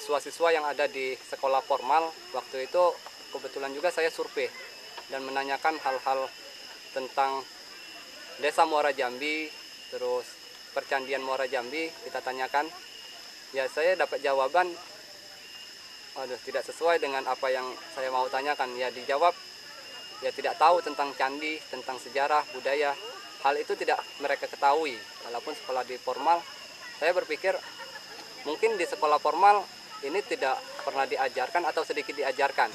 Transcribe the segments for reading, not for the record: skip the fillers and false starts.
siswa-siswa yang ada di sekolah formal. Waktu itu kebetulan juga saya survei dan menanyakan hal-hal tentang Desa Muara Jambi, terus Percandian Muara Jambi kita tanyakan. Ya saya dapat jawaban, aduh, tidak sesuai dengan apa yang saya mau tanyakan. Ya dijawab, ya tidak tahu tentang candi, tentang sejarah, budaya. Hal itu tidak mereka ketahui. Walaupun sekolah di formal, saya berpikir mungkin di sekolah formal ini tidak pernah diajarkan atau sedikit diajarkan.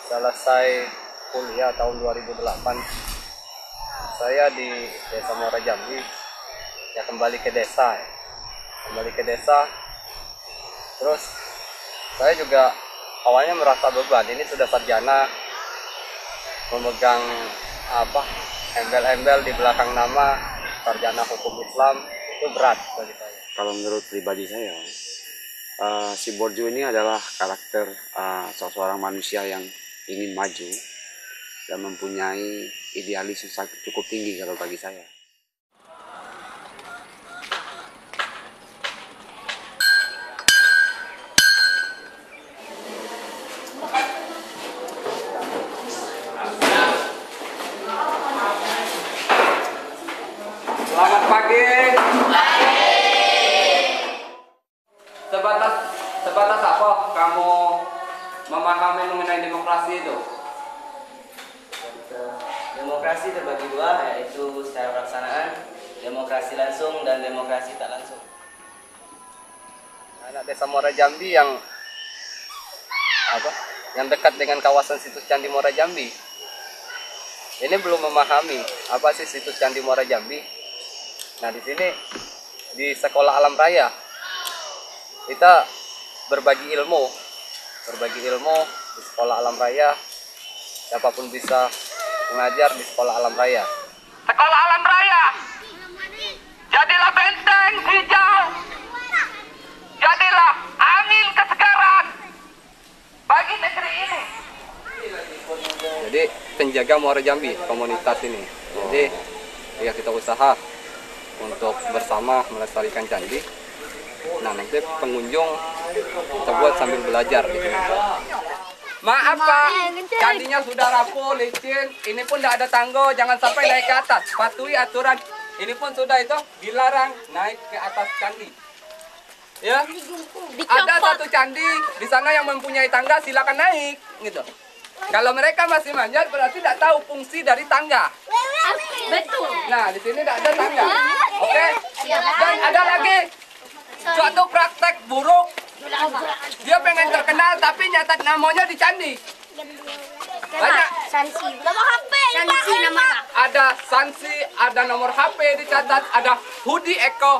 Selesai kuliah tahun 2008, saya di Desa Muara Jambi, ya kembali ke desa, terus saya juga awalnya merasa beban. Ini sudah sarjana, memegang embel-embel di belakang nama sarjana hukum Islam, itu berat bagi saya. Kalau menurut pribadi saya, si Borju ini adalah karakter seorang manusia yang ingin maju dan mempunyai idealis yang cukup tinggi kalau bagi saya. Selamat pagi. Sebatas apa kamu memahami mengenai demokrasi itu? Demokrasi terbagi dua, yaitu secara pelaksanaan, demokrasi langsung dan demokrasi tak langsung. Anak Desa Muara Jambi yang dekat dengan kawasan situs Candi Muara Jambi ini belum memahami apa sih situs Candi Muara Jambi. Nah, di sini di Sekolah Alam Raya kita berbagi ilmu di Sekolah Alam Raya. Siapapun bisa mengajar di Sekolah Alam Raya. Sekolah Alam Raya, jadilah benteng hijau, jadilah angin kesegaran bagi negeri ini. Jadi penjaga Muara Jambi komunitas ini. Jadi ya kita usaha untuk bersama melestarikan candi. Nah, nanti pengunjung kita buat sambil belajar di sini. Maaf Pak, candinya sudah rapuh, licin. Ini pun tidak ada tangga, jangan sampai naik ke atas. Patuhi aturan. Ini pun sudah itu dilarang naik ke atas candi. Ya, ada satu candi di sana yang mempunyai tangga, silakan naik, gitu. Kalau mereka masih manjat berarti tidak tahu fungsi dari tangga. Betul. Nah, di sini tidak ada tangga. Oke? Dan ada lagi suatu praktek buruk. Dia pengen terkenal tapi nyatat namanya di candi. Banyak. Sanksi. Nomor HP. Sanksi namanya. Ada sanksi, ada nomor HP dicatat, ada Hudi Eko.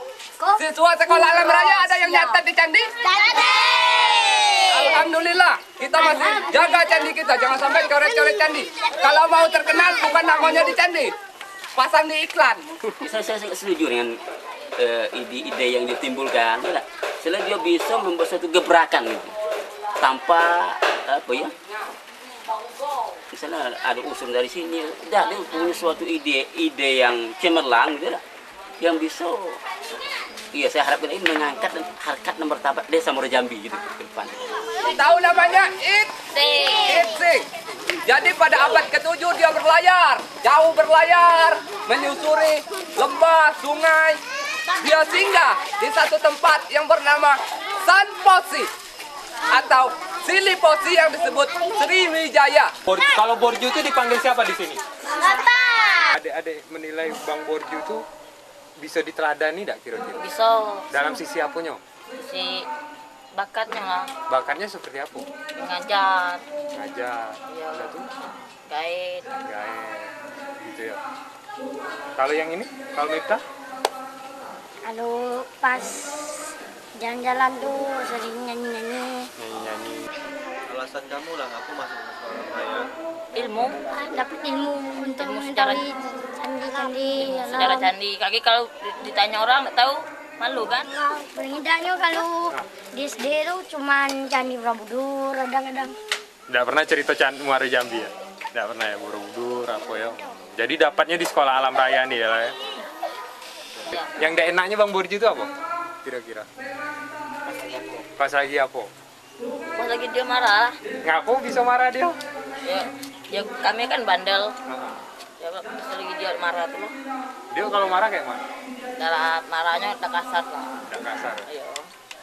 Siswa Sekolah Alam Raya ada yang nyatat di candi? Alhamdulillah, kita masih jaga candi kita, jangan sampai coret-coret candi. Kalau mau terkenal bukan namanya di candi, pasang di iklan. Saya setuju dengan ide yang ditimbulkan. Selain dia bisa membuat suatu gebrakan gitu, tanpa misalnya ada unsur dari sini, dia punya suatu ide yang cemerlang gitu, yang bisa. Iya, saya harapkan ini mengangkat harkat dan martabat Desa Muara Jambi gitu ke depan. Tahu namanya Itsing. Jadi pada abad ke-7 dia jauh berlayar, menyusuri lembah, sungai. Dia singgah di satu tempat yang bernama Sanposi atau Siliposi yang disebut Sriwijaya. Kalau Borju itu dipanggil siapa di sini? Adik-adik menilai Bang Borju itu bisa diteladani tidak kira-kira? Bisa. Dalam sisi apanya? Si bakatnya lah. Bakatnya seperti apa? Ngajar. Ngajar. Iya. Satu? Gaet. Gaet. Gitu gitu ya. Kalau yang ini, kalau Miftah? Kalau pas jalan-jalan tuh sering nyanyi-nyanyi. Nyanyi-nyanyi. Alasan kamu lah aku masuk ke sekolah raya. Ilmu, Dapat ilmu untuk Ilmu secara- mencari candi-candi. sejarah candi. Kaki kalau ditanya orang nggak tahu, malu kan? Bedanya kalau di SD itu cuman Candi Borobudur kadang-kadang. Nggak pernah cerita Muara Jambi ya? Nggak pernah ya, Borobudur apa ya? Jadi dapatnya di sekolah alam raya nih ya lah ya? Yang nggak enaknya Bang Burju itu apa? Kira-kira? Pas lagi apa? Pas lagi dia marah, Ngapo bisa marah dia? ya kami kan bandel. Ya pas lagi dia marah tuh loh. Dia kalau marah kayak mana? Cara marahnya udah kasar lah. Nggak kasar. Ayo,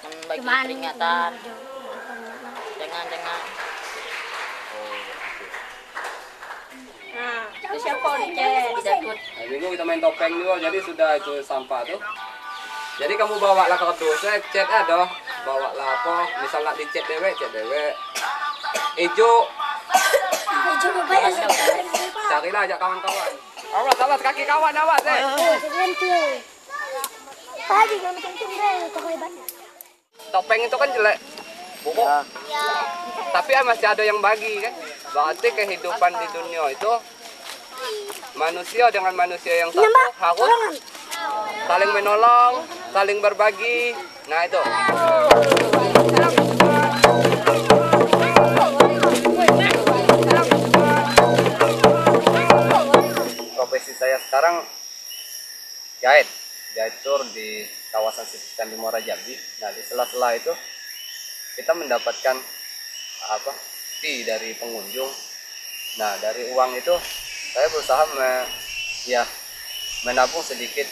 membagi Cuman peringatan. Jangan. Terus siapa dicek? Tidak Hari minggu kita main topeng juga, jadi sudah itu sampah tuh. Jadi kamu bawa lah ke dosa, cat ada, bawa lah apa, misal nak dicat dewek, cat dewek. Ijo, Hijau banyak carilah ajak kawan-kawan. Awas, kaki kawan awas Pagi kami kencing deh, toko banyak. Topeng itu kan jelek, bobok. Tapi masih ada yang bagi kan. Berarti kehidupan di dunia itu manusia dengan manusia yang satu harus saling menolong, saling berbagi. Nah itu. Profesi saya sekarang jahit tur di kawasan Candi Muara Jambi. Nah di sela-sela itu kita mendapatkan fee dari pengunjung. Nah dari uang itu saya berusaha menabung sedikit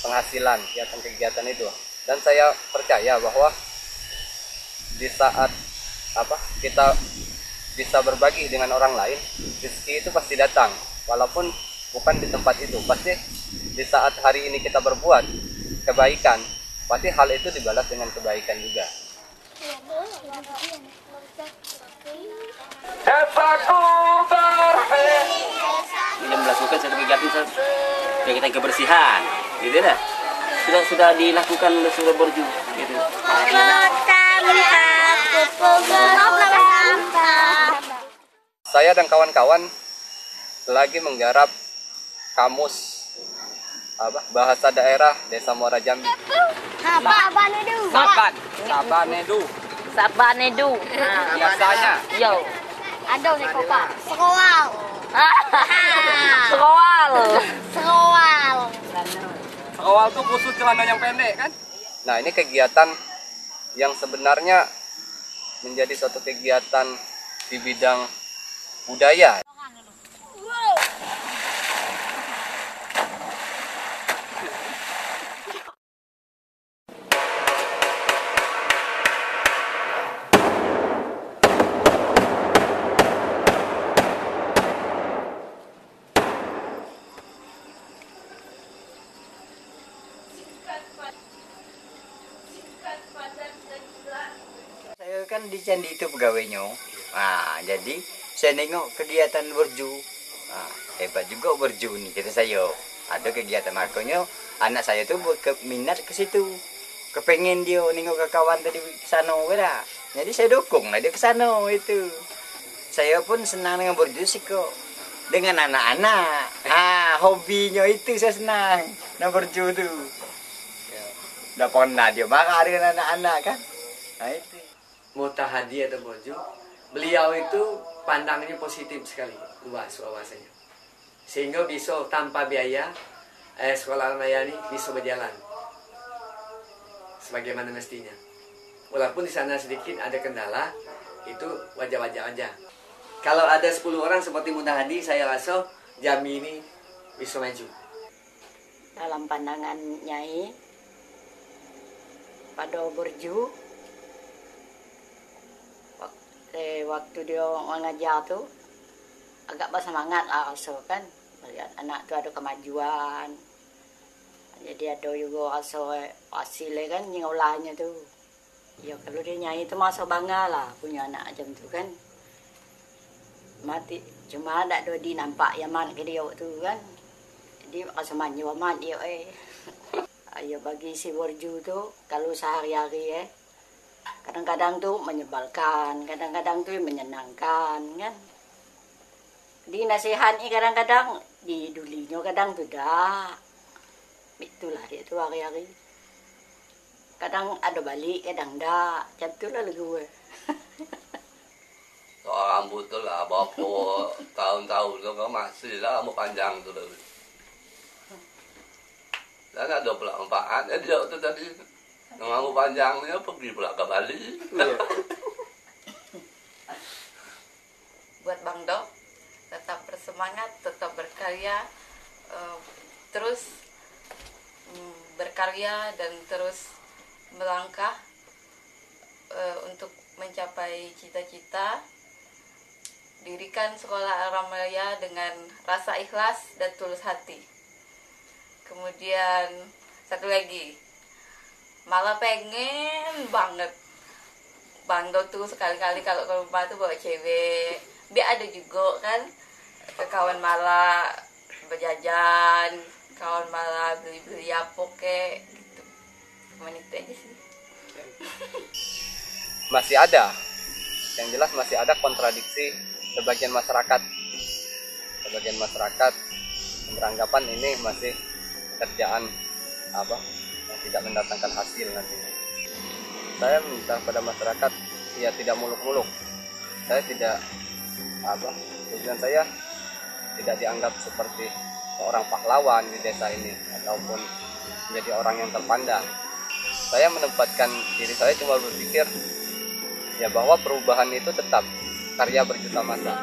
penghasilan kegiatan itu, dan saya percaya bahwa di saat kita bisa berbagi dengan orang lain, rezeki itu pasti datang, walaupun bukan di tempat itu. Pasti di saat hari ini kita berbuat kebaikan, pasti hal itu dibalas dengan kebaikan juga. Yang melakukan satu kegiatan kebersihan, gitu dah. Sudah dilakukan oleh seluruh Borju, gitu. Saya dan kawan-kawan lagi menggarap kamus bahasa daerah Desa Muara Jambi. Sabanedu. Sabanedu. Biasanya. Yo. Ada nih kopa. Sekoal. Soal. Sekoal. Awal tuh khusus celana yang pendek kan? Nah ini kegiatan yang sebenarnya menjadi suatu kegiatan di bidang budaya. Saya kan di candi itu pegawainya. Nah, jadi saya nengok kegiatan Borju. Nah, hebat juga Borju nih kata saya. Ada kegiatan makanya anak saya tuh minat ke situ. Kepengen dia nengok ke kawan tadi ke sana kira. Jadi saya dukung lah dia ke sana itu. Saya pun senang dengan Borju sih kok. Dengan anak-anak. Hobinya itu saya senang. Nah Borju tuh. Udah pernah dia marah dengan anak-anak kan. Nah itu. Mutahadi atau Borju, beliau itu pandangannya positif sekali, luas wawasannya, sehingga bisa tanpa biaya sekolah raya ini bisa berjalan sebagaimana mestinya. Walaupun di sana sedikit ada kendala, itu wajar-wajar aja. Kalau ada 10 orang seperti Mutahadi, saya rasa Jambi ini bisa maju. Dalam pandangan Nyai pada Borju, waktu dia mengajar tuh agak bersemangat lah rasa kan, melihat anak tuh ada kemajuan, jadi ada juga rasa hasilnya kan nyolahnya tuh. Ya kalau dia Nyai itu masa bangga lah punya anak macam tuh kan. mati. Cuma ada di nampak yaman ke dia tu kan. Jadi kasamannya aman dia Ayo bagi si Borju tu kalau sehari-hari kadang-kadang tuh menyebalkan, kadang-kadang tuh menyenangkan kan. Di nasihat ini kadang-kadang didulinya kadang tuh dah. Itulah dia tuh hari-hari. Kadang ada balik, kadang dah. Macam tu lah gue. Soal rambut tu lah, berapa tahun-tahun tu kau masih lah rambut panjang tu lah. Dan ada pula manfaat dia tu tadi. Rambut panjang ni pergi pula ke Bali. Buat Bang Dok, tetap bersemangat, tetap berkarya, terus berkarya dan terus melangkah untuk mencapai cita-cita. Dirikan sekolah Alam Raya dengan rasa ikhlas dan tulus hati. Kemudian satu lagi, malah pengen banget Bang Do tuh sekali-kali kalau ke rumah tuh bawa cewek, biar ada juga kan kawan malah berjajan, kawan malah beli-beli apa kek gitu. Cuman itu aja sih. Masih ada, yang jelas masih ada kontradiksi sebagian masyarakat yang beranggapan ini masih kerjaan yang tidak mendatangkan hasil nantinya. Saya minta pada masyarakat ya tidak muluk-muluk. Saya tidak tujuan saya tidak dianggap seperti seorang pahlawan di desa ini ataupun menjadi orang yang terpandang. Saya menempatkan diri saya cuma berpikir ya bahwa perubahan itu tetap karya berjuta masa.